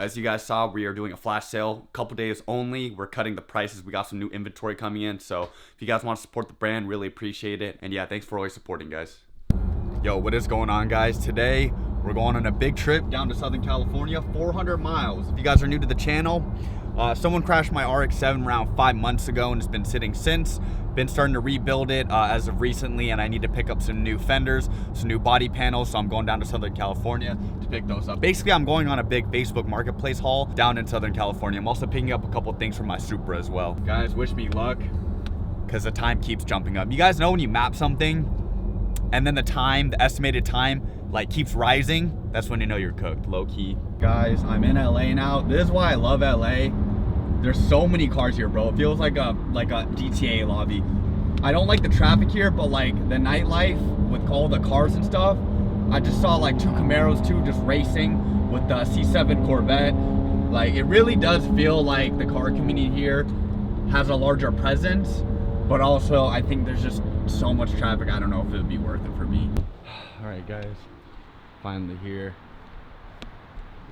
as you guys saw, we are doing a flash sale, a couple days only. We're cutting the prices. We got some new inventory coming in. So if you guys want to support the brand, really appreciate it. And yeah, thanks for always supporting, guys. Yo, what is going on, guys? Today, we're going on a big trip down to Southern California, 400 miles. If you guys are new to the channel, someone crashed my RX7 around 5 months ago and it's been sitting since. Been starting to rebuild it as of recently, and I need to pick up some new fenders, some new body panels, so I'm going down to Southern California to pick those up. Basically, I'm going on a big Facebook Marketplace haul down in Southern California. I'm also picking up a couple things for my Supra as well. Guys, wish me luck, because the time keeps jumping up. You guys know when you map something, and then the estimated time, like keeps rising, that's when you know you're cooked, low key. Guys, I'm in LA now. This is why I love LA. There's so many cars here, bro. It feels like a GTA lobby. I don't like the traffic here, but like the nightlife with all the cars and stuff. I just saw like 2 Camaros too, just racing with the C7 Corvette. Like it really does feel like the car community here has a larger presence, but also I think there's just so much traffic. I don't know if it would be worth it for me. All right, guys, finally here.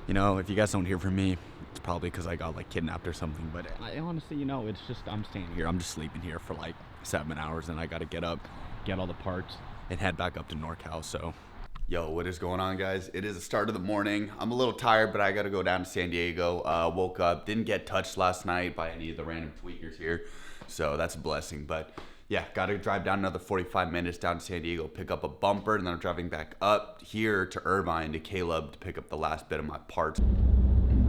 You know, if you guys don't hear from me, it's probably because I got like kidnapped or something, but I honestly, you know, it's just I'm staying here. I'm just sleeping here for like 7 hours, and I got to get up, get all the parts, and head back up to NorCal. So yo, what is going on, guys? It is the start of the morning. I'm a little tired, but I got to go down to San Diego. Woke up, didn't get touched last night by any of the random tweakers here, so that's a blessing. But yeah, got to drive down another 45 minutes down to San Diego, pick up a bumper, and then I'm driving back up here to Irvine to Caleb to pick up the last bit of my parts.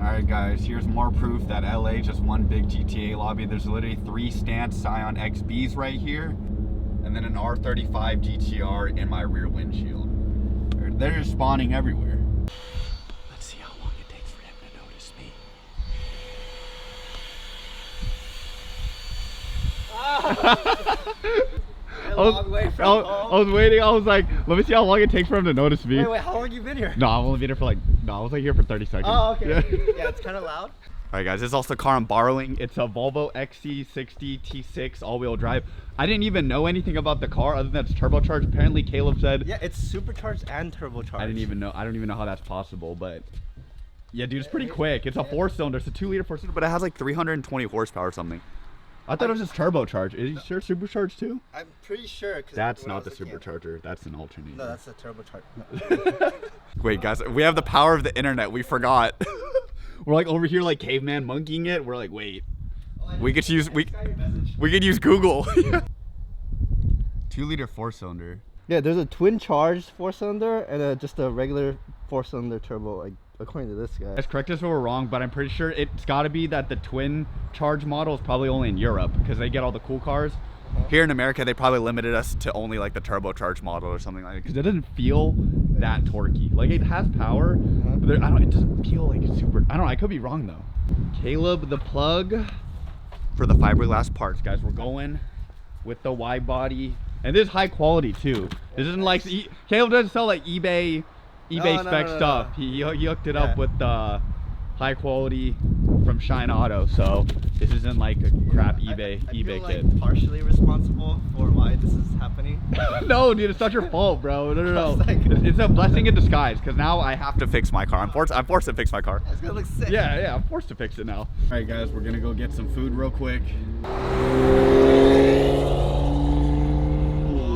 All right, guys, here's more proof that LA just one big GTA lobby. There's literally 3 Stance Scion XBs right here, and then an R35 GTR in my rear windshield. They're just spawning everywhere. Let's see how long it takes for him to notice me. A long way from home. I was waiting. I was like, let me see how long it takes for him to notice me. Wait, how long have you been here? No, I've only been here for like, I was like here for 30 seconds. Oh, okay. Yeah, yeah, it's kind of loud. All right, guys, this is also a car I'm borrowing. It's a Volvo XC60 T6 all-wheel drive. I didn't even know anything about the car other than it's turbocharged. Apparently, Caleb said. Yeah, it's supercharged and turbocharged. I didn't even know. I don't even know how that's possible, but yeah, dude, it's pretty quick. It's a 4-cylinder. It's a 2-liter 4-cylinder, but it has like 320 horsepower or something. I thought it was just turbocharged. Is it sure supercharged too? I'm pretty sure. That's not the supercharger. That's an alternator. No, that's the turbocharger. Wait, guys, we have the power of the internet. We forgot. We're like over here like caveman monkeying it. We're like, wait, we could use could use Google. 2-liter 4-cylinder. Yeah, there's a twin charged 4-cylinder and just a regular 4-cylinder turbo, like according to this guy. Let's correct us if we're wrong, but I'm pretty sure it's got to be that the twin charge model is probably only in Europe because they get all the cool cars. Here in America, they probably limited us to only like the turbocharged model or something like that because it doesn't feel that torquey. Like it has power, but it doesn't feel like it's super. I don't know. I could be wrong though. Caleb, the plug for the fiberglass parts, guys. We're going with the wide body, and this is high quality too. This isn't like Caleb doesn't sell like eBay spec stuff. No. He hooked it up with high quality from Shine Auto, so this isn't like a crap eBay feel kit. Like partially responsible for why this is happening. No, dude, it's not your fault, bro. No. It's a blessing in disguise because now I have to fix my car. I'm forced to fix my car. It's gonna look sick. Yeah, I'm forced to fix it now. All right, guys, we're gonna go get some food real quick.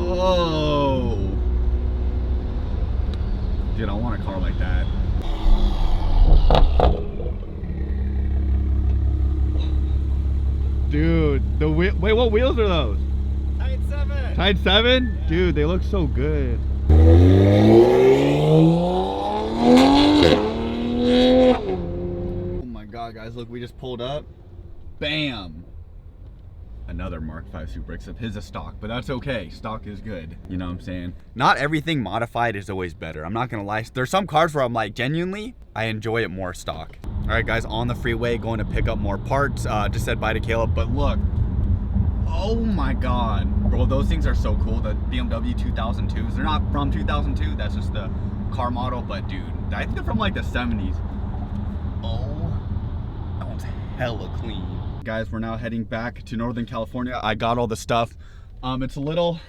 Whoa. Dude, I want a car like that. Dude, wait, what wheels are those? Tide 7. Tide 7? Yeah. Dude, they look so good. Oh my god, guys, look, we just pulled up. Bam! Another Mark V Supra, except his is stock, but that's okay. Stock is good. You know what I'm saying? Not everything modified is always better. I'm not gonna lie. There's some cars where I'm like, genuinely, I enjoy it more stock. All right, guys, on the freeway, going to pick up more parts. Just said bye to Caleb, but look. Oh my god. Bro, those things are so cool. The BMW 2002s. They're not from 2002. That's just the car model, but dude, I think they're from like the 70s. Oh, that one's hella clean. Guys, we're now heading back to Northern California. I got all the stuff. It's a little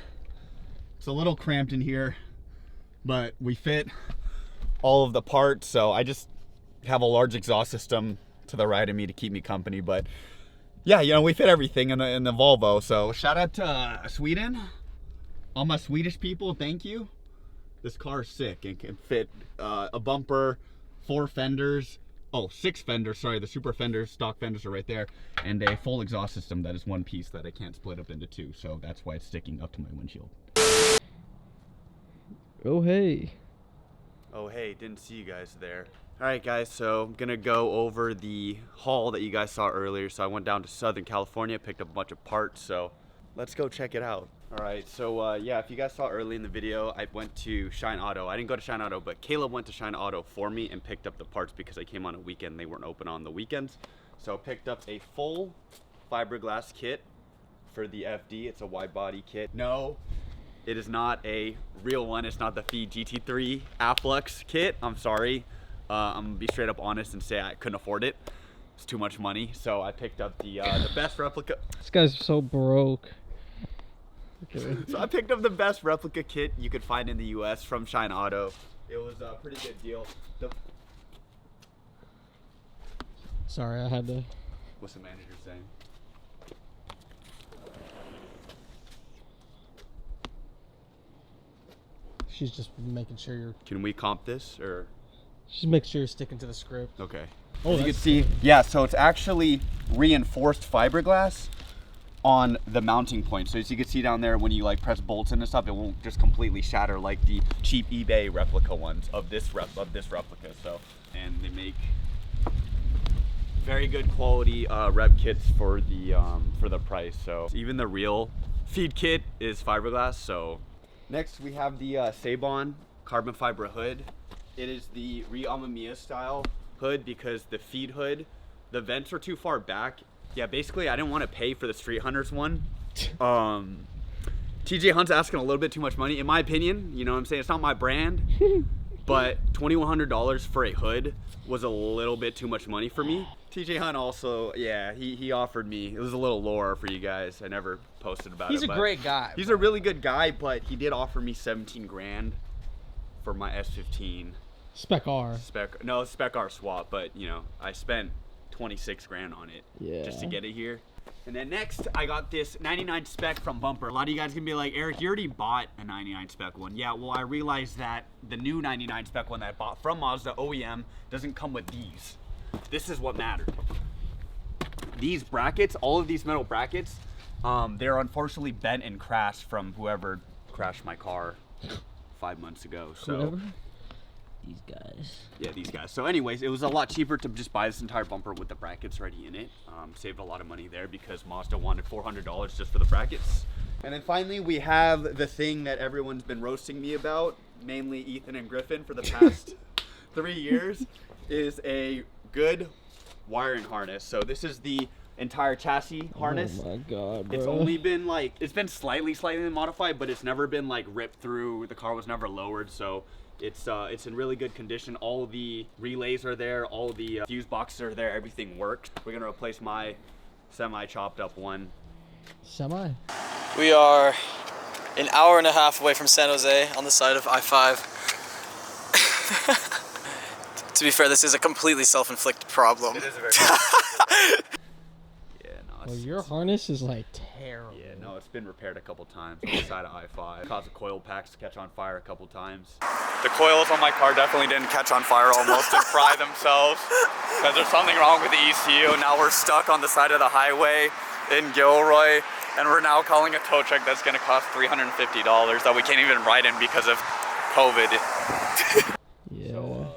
cramped in here, but we fit all of the parts. So I just have a large exhaust system to the right of me to keep me company. But yeah, you know, we fit everything in the Volvo. So shout out to Sweden, all my Swedish people. Thank you. This car is sick and can fit a bumper, 4 fenders. Oh, 6 fenders, sorry, the super fenders, stock fenders are right there, and a full exhaust system that is one piece that I can't split up into 2, so that's why it's sticking up to my windshield. Oh, hey. Oh, hey, didn't see you guys there. All right, guys, so I'm gonna go over the haul that you guys saw earlier. So I went down to Southern California, picked up a bunch of parts, so let's go check it out. All right, so yeah, if you guys saw early in the video, I went to Shine Auto. I didn't go to Shine Auto, but Caleb went to Shine Auto for me and picked up the parts because I came on a weekend. They weren't open on the weekends. So I picked up a full fiberglass kit for the FD. It's a wide body kit. No, it is not a real one. It's not the Feed GT3 Afflux kit. I'm sorry. I'm gonna be straight up honest and say I couldn't afford it. It's too much money. So I picked up the best replica. This guy's so broke. Okay. So I picked up the best replica kit you could find in the US from Shine Auto. It was a pretty good deal. Sorry, I had to. What's the manager saying? She's just making sure you're. Can we comp this or? She's making sure you're sticking to the script. Okay. Oh, as you can see, yeah, so it's actually reinforced fiberglass on the mounting point. So as you can see down there, when you like press bolts in and stuff, it won't just completely shatter like the cheap eBay replica ones of this replica. So, and they make very good quality rep kits for the price. So even the real feed kit is fiberglass. So next we have the Sabon carbon fiber hood. It is the Re-Amamiya style hood because the feed hood, the vents are too far back. Yeah, basically I didn't want to pay for the Street Hunters one. TJ Hunt's asking a little bit too much money, in my opinion. You know what I'm saying? It's not my brand, but $2,100 for a hood was a little bit too much money for me. TJ Hunt also, yeah, he offered me, it was a little lower for you guys. I never posted about it. He's a great guy. He's a really good guy, but he did offer me 17 grand for my S15. Spec R. Spec R swap, but you know, I spent 26 grand on it just to get it here. And then next, I got this 99 spec from Bumper. A lot of you guys can be like, Eric, you already bought a 99 spec one. Yeah, well, I realized that the new 99 spec one that I bought from Mazda OEM doesn't come with these. This is what mattered. These brackets, all of these metal brackets, they're unfortunately bent and crashed from whoever crashed my car 5 months ago. So. Whoever? These guys. Yeah, these guys. So anyways, it was a lot cheaper to just buy this entire bumper with the brackets already in it. Saved a lot of money there because Mazda wanted $400 just for the brackets. And then finally, we have the thing that everyone's been roasting me about, mainly Ethan and Griffin for the past 3 years, is a good wiring harness. So this is the entire chassis harness. Oh my god, bro. It's only been like, it's been slightly modified, but it's never been like ripped through. The car was never lowered, so it's in really good condition. All the relays are there, all the fuse boxes are there, everything works. We're gonna replace my semi chopped up one. Semi? We are an hour and a half away from San Jose on the side of I-5. To be fair, this is a completely self-inflicted problem. It is a very yeah, no, Well, your harness is like terrible. Yeah, no, it's been repaired a couple times on the side of I-5. Caused the coil packs to catch on fire a couple times. The coils on my car definitely didn't catch on fire almost and fry themselves because there's something wrong with the ECU. Now we're stuck on the side of the highway in Gilroy, and we're now calling a tow truck that's gonna cost $350 that we can't even ride in because of COVID. Yeah. So,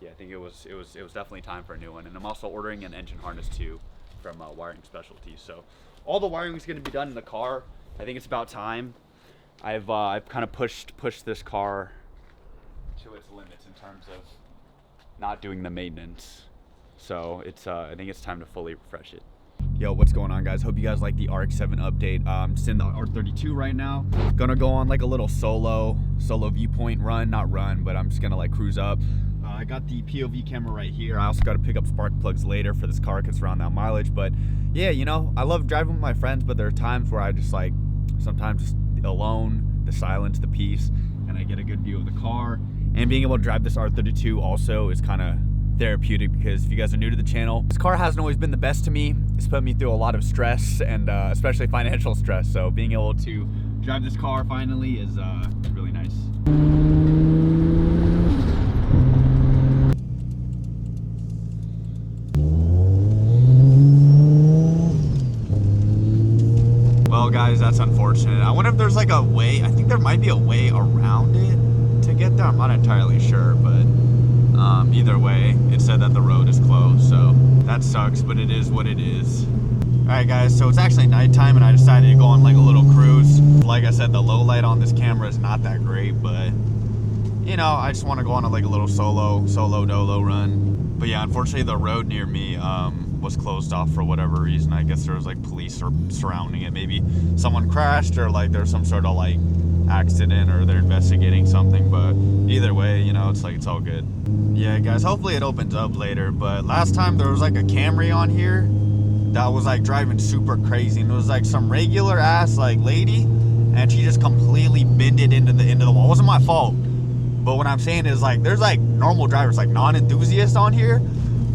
yeah, I think it was definitely time for a new one, and I'm also ordering an engine harness too from Wiring Specialties. So all the wiring is going to be done in the car. I think it's about time. I've kind of pushed this car to its limits in terms of not doing the maintenance. So it's I think it's time to fully refresh it. Yo, what's going on, guys? Hope you guys like the RX7 update. I'm just in the R32 right now. Gonna go on like a little solo viewpoint run, not run, but I'm just gonna like cruise up. I got the POV camera right here. I also got to pick up spark plugs later for this car because it's around that mileage. But yeah, you know, I love driving with my friends, but there are times where I just like, sometimes just alone, the silence, the peace, and I get a good view of the car. And being able to drive this R32 also is kind of therapeutic, because if you guys are new to the channel, this car hasn't always been the best to me. It's put me through a lot of stress, and especially financial stress. So being able to drive this car finally is really nice. Well, guys, that's unfortunate. I wonder if there's like a way. I think there might be a way around it to get there. I'm not entirely sure, but either way, it said that the road is closed, so that sucks, but it is what it is. Alright guys, so it's actually nighttime and I decided to go on like a little cruise. Like I said, the low light on this camera is not that great, but you know, I just want to go on like a little solo dolo run. But yeah, unfortunately the road near me was closed off for whatever reason. I guess there was like police surrounding it. Maybe someone crashed, or like there's some sort of like accident, or they're investigating something. But either way, you know, it's like it's all good. Yeah guys, hopefully it opens up later. But last time there was like a Camry on here that was like driving super crazy, and it was like some regular ass like lady, and she just completely bended into the wall. It wasn't my fault, but what I'm saying is like there's like normal drivers, like non-enthusiasts on here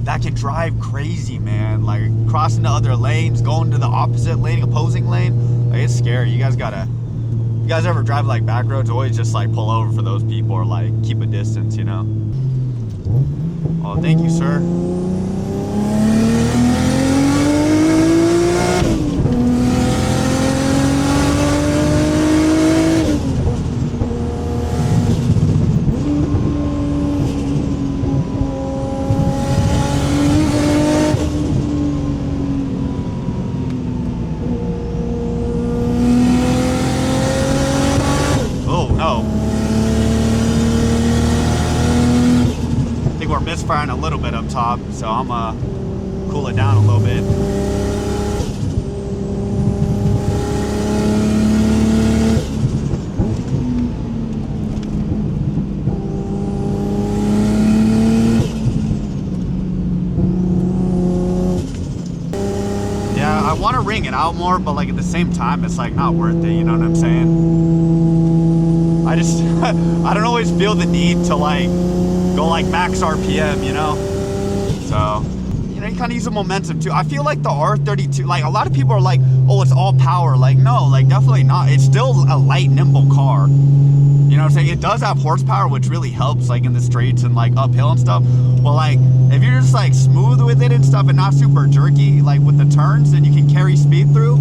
that can drive crazy, man. Like crossing the other lanes, going to the opposite lane, opposing lane. Like it's scary. You guys ever drive like back roads, always just like pull over for those people, or like keep a distance, you know. Oh, thank you, sir. Misfiring a little bit up top, so I'm cool it down a little bit. Yeah, I want to ring it out more, but like at the same time, it's like not worth it. You know what I'm saying? I just I don't always feel the need to like go like max RPM, you know? So, you know, you kind of use the momentum too. I feel like the R32, like a lot of people are like, oh, it's all power. Like, no, like definitely not. It's still a light, nimble car. You know what I'm saying? It does have horsepower, which really helps like in the straights and like uphill and stuff. But like, if you're just like smooth with it and stuff and not super jerky, like with the turns, then you can carry speed through.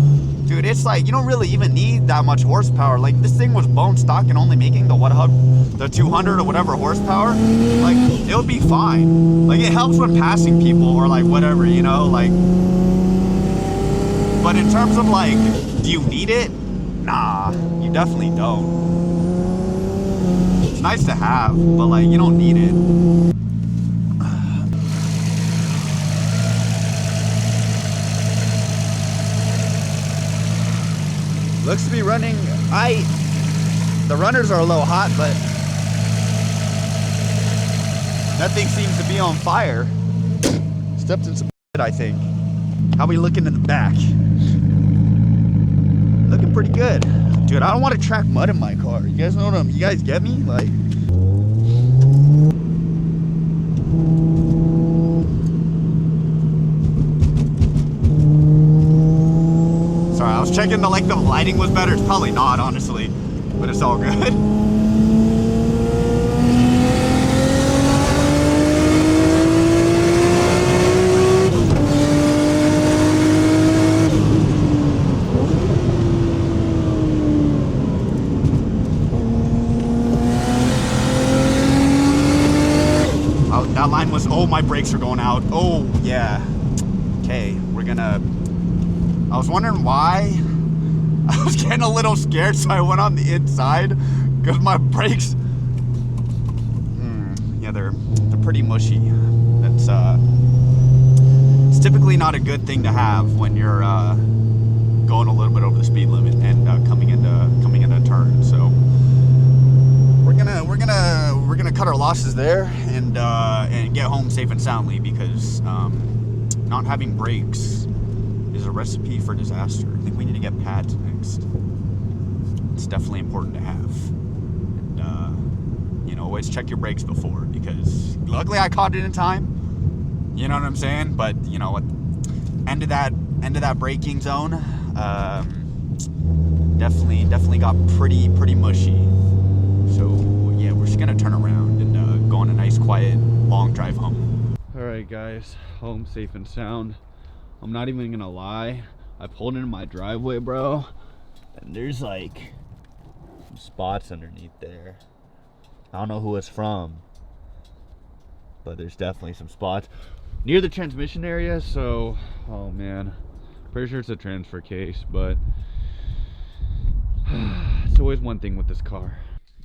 Dude, it's like, you don't really even need that much horsepower. Like, this thing was bone stock and only making the 200 or whatever horsepower. Like, it would be fine. Like, it helps when passing people or like whatever, you know, like. But in terms of like, do you need it? Nah, you definitely don't. It's nice to have, but like, you don't need it. Looks to be running. The runners are a little hot, but nothing seems to be on fire. Stepped in some shit, I think. How we looking in the back? Looking pretty good. Dude, I don't want to track mud in my car. You guys know what you guys get me? Like, sorry, I was checking the lighting was better. It's probably not, honestly, but it's all good. Oh, that line was, oh, my brakes are going out. Oh, yeah. Okay, we're gonna, I was wondering why. I was getting a little scared, so I went on the inside because my brakes, yeah, they're pretty mushy. That's it's typically not a good thing to have when you're going a little bit over the speed limit and coming into a turn. So we're gonna cut our losses there and get home safe and soundly, because not having brakes is a recipe for disaster. I think we need to get pads next. It's definitely important to have. And, you know, always check your brakes before, because luckily I caught it in time. You know what I'm saying? But you know what? End of that braking zone, definitely got pretty mushy. So yeah, we're just gonna turn around and go on a nice, quiet, long drive home. All right, guys, home safe and sound. I'm not even gonna lie. I pulled into my driveway, bro, and there's like some spots underneath there. I don't know who it's from, but there's definitely some spots near the transmission area. So, oh man, pretty sure it's a transfer case, but it's always one thing with this car.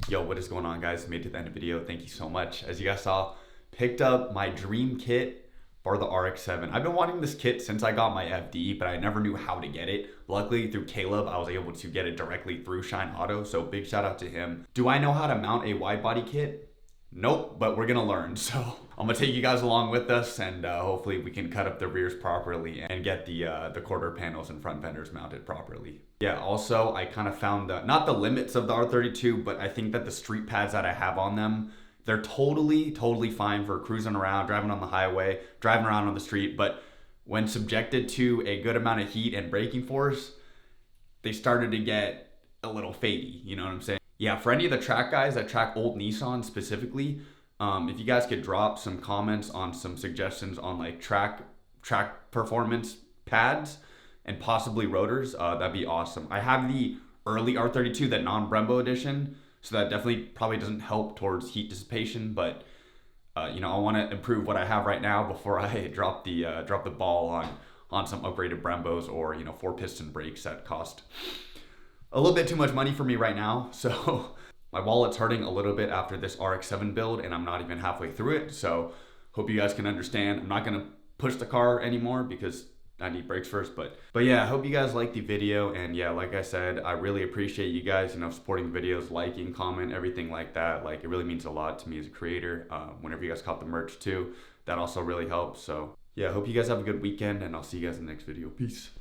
Yo, what is going on, guys? Made it to the end of the video. Thank you so much. As you guys saw, picked up my dream kit for the RX7. I've been wanting this kit since I got my FD, but I never knew how to get it. Luckily, through Caleb, I was able to get it directly through Shine Auto, so big shout out to him. Do I know how to mount a wide body kit? Nope, but we're gonna learn. So I'm gonna take you guys along with us, and hopefully we can cut up the rears properly and get the quarter panels and front fenders mounted properly. Yeah, also I kind of found not the limits of the R32, but I think that the street pads that I have on them, they're totally fine for cruising around, driving on the highway, driving around on the street. But when subjected to a good amount of heat and braking force, they started to get a little fadey, you know what I'm saying? Yeah, for any of the track guys that track old Nissan specifically, if you guys could drop some comments on some suggestions on like track performance pads and possibly rotors, that'd be awesome. I have the early R32, that non-Brembo edition, so that definitely probably doesn't help towards heat dissipation, but you know, I want to improve what I have right now before I drop the ball on some upgraded Brembos or, you know, 4-piston brakes that cost a little bit too much money for me right now. So my wallet's hurting a little bit after this RX7 build, and I'm not even halfway through it. So hope you guys can understand. I'm not gonna push the car anymore because I need brakes first, but yeah, I hope you guys liked the video. And yeah, like I said, I really appreciate you guys, you know, supporting the videos, liking, comment, everything like that. Like, it really means a lot to me as a creator. Whenever you guys cop the merch too, that also really helps. So yeah, I hope you guys have a good weekend, and I'll see you guys in the next video. Peace.